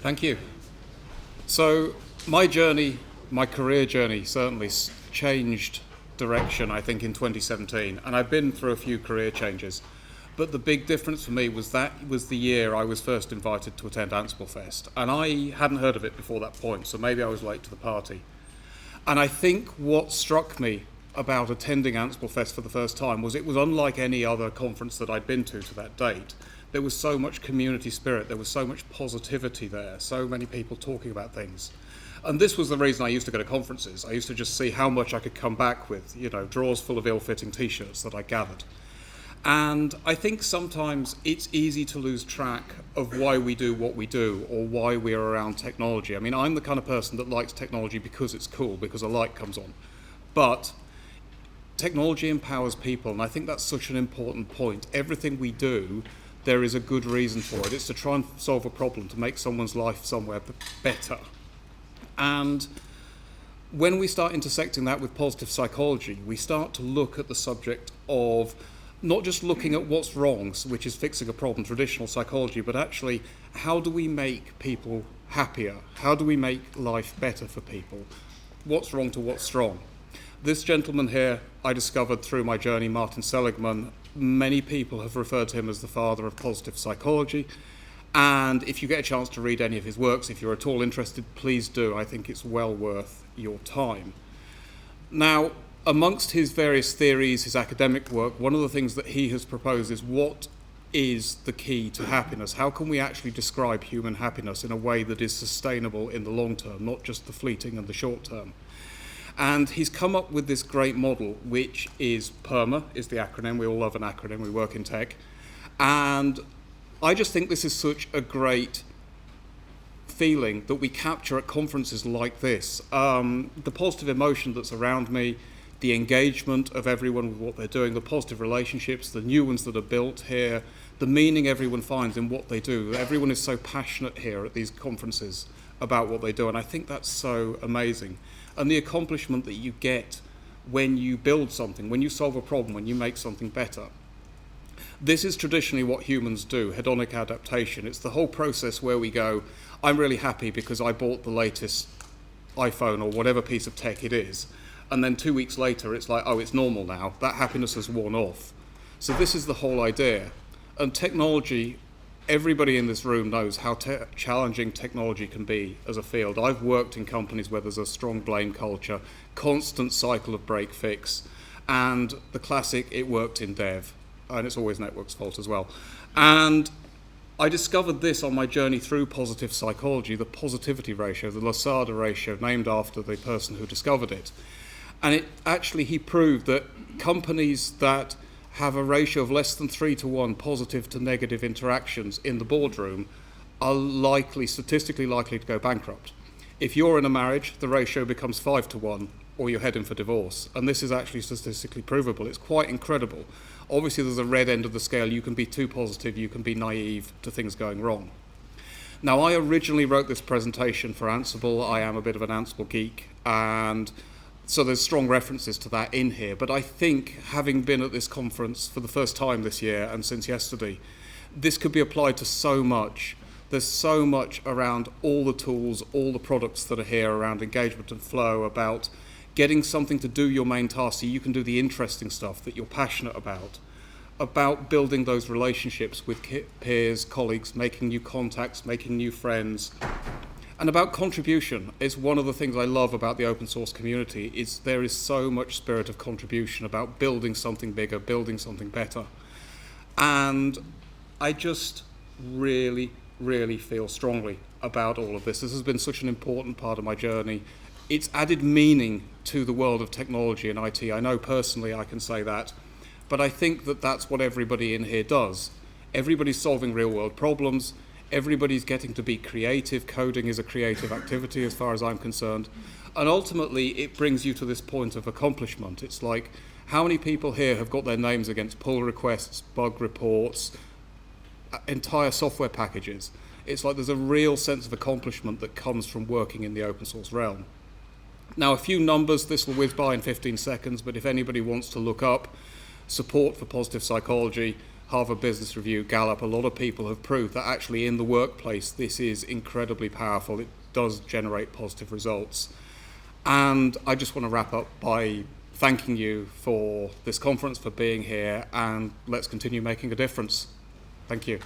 Thank you. So my journey, my career journey certainly changed direction, I think, in 2017. And I've been through a few career changes. But the big difference for me was that was the year I was first invited to attend Ansible Fest. And I hadn't heard of it before that point, so maybe I was late to the party. And I think what struck me about attending Ansible Fest for the first time was it was unlike any other conference that I'd been to that date. There was so much community spirit, there was so much positivity there, so many people talking about things. And this was the reason I used to go to conferences. I used to just see how much I could come back with, drawers full of ill-fitting t-shirts that I gathered. And I think sometimes it's easy to lose track of why we do what we do or why we're around technology. I mean, I'm the kind of person that likes technology because it's cool, because a light comes on. But technology empowers people, and I think that's such an important point. Everything we do, there is a good reason for it. It's to try and solve a problem, to make someone's life somewhere better. And when we start intersecting that with positive psychology, we start to look at the subject of not just looking at what's wrong, which is fixing a problem, traditional psychology, but actually how do we make people happier? How do we make life better for people? What's wrong to what's strong? This gentleman here, I discovered through my journey, Martin Seligman. Many people have referred to him as the father of positive psychology. And if you get a chance to read any of his works, if you're at all interested, please do. I think it's well worth your time. Now, amongst his various theories, his academic work, one of the things that he has proposed is what is the key to happiness? How can we actually describe human happiness in a way that is sustainable in the long term, not just the fleeting and the short term? And he's come up with this great model, which is PERMA, is the acronym. We all love an acronym. We work in tech. And I just think this is such a great feeling that we capture at conferences like this. The positive emotion that's around me, the engagement of everyone with what they're doing, the positive relationships, the new ones that are built here, the meaning everyone finds in what they do. Everyone is so passionate here at these conferences about what they do, and I think that's so amazing. And the accomplishment that you get when you build something, when you solve a problem, when you make something better. This is traditionally what humans do, hedonic adaptation. It's the whole process where we go, I'm really happy because I bought the latest iPhone or whatever piece of tech it is. And then 2 weeks later, it's like, oh, it's normal now. That happiness has worn off. So this is the whole idea. And technology, everybody in this room knows how challenging technology can be as a field. I've worked in companies where there's a strong blame culture, constant cycle of break fix, and the classic, it worked in dev. And it's always network's fault as well. And I discovered this on my journey through positive psychology, the positivity ratio, the Lasada ratio, named after the person who discovered it. And he proved that companies that have a ratio of less than 3-to-1 positive to negative interactions in the boardroom are statistically likely to go bankrupt. If you're in a marriage, the ratio becomes 5-to-1, or you're heading for divorce. And this is actually statistically provable. It's quite incredible. Obviously, there's a red end of the scale. You can be too positive, you can be naive to things going wrong. Now, I originally wrote this presentation for Ansible. I am a bit of an Ansible geek, and so there's strong references to that in here. But I think, having been at this conference for the first time this year and since yesterday, this could be applied to so much. There's so much around all the tools, all the products that are here around engagement and flow, about getting something to do your main task so you can do the interesting stuff that you're passionate about building those relationships with peers, colleagues, making new contacts, making new friends. And about contribution. It's one of the things I love about the open source community, is there is so much spirit of contribution about building something bigger, building something better. And I just really, really feel strongly about all of this. This has been such an important part of my journey. It's added meaning to the world of technology and IT. I know personally I can say that, but I think that that's what everybody in here does. Everybody's solving real world problems. Everybody's getting to be creative. Coding is a creative activity as far as I'm concerned. And ultimately, it brings you to this point of accomplishment. It's like, how many people here have got their names against pull requests, bug reports, entire software packages? It's like there's a real sense of accomplishment that comes from working in the open source realm. Now, a few numbers, this will whiz by in 15 seconds, but if anybody wants to look up support for positive psychology, Harvard Business Review, Gallup, a lot of people have proved that actually in the workplace this is incredibly powerful. It does generate positive results. And I just want to wrap up by thanking you for this conference, for being here, and let's continue making a difference. Thank you.